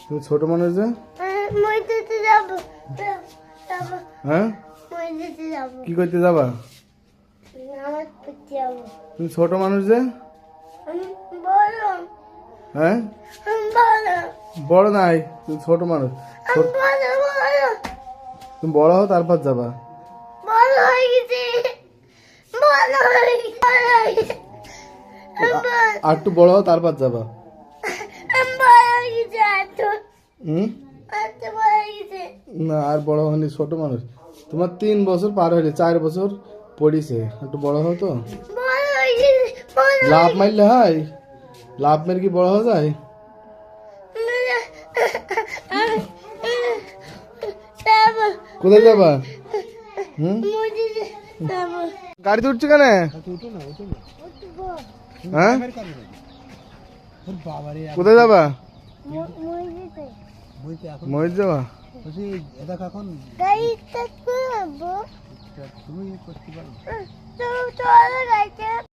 তুমি ছোট মানুষ যে মসজিদে যাব যাব হ্যাঁ মসজিদে যাব কি করতে যাবা নামাজ পড়তে যাব তুমি ছোট মানুষ যে আমি বড় হ্যাঁ আমি বড় বড় নাই তুমি ছোট মানুষ আমি বড় তুমি বড় হও তারপর যাবা বড় হয়ে গেছি বড় হয়ে গেছি আর একটু বড় হও তারপর যাবা আমি বড় হয়ে গেছি হুম এত বড় হয়ে গেছি না আর বড় হয়নি ছোট মানুষ তোমার 3 বছর পার হইলে 4 বছর পড়িছে একটু বড় হও তো বড় হয়ে গেছি বড় লাভ মারলে হয় লাভ মেরে কি বড় হয়ে যায় যাব কোথায় যাবা হুম মসজিদে যাব গাড়িতে উঠছে কেন উঠবো হ্যাঁ কোথায় যাবা মসজিদে মসজিদ যাবা গাড়িতে করবো তুমি করতে পারো তো চলো গাড়িতে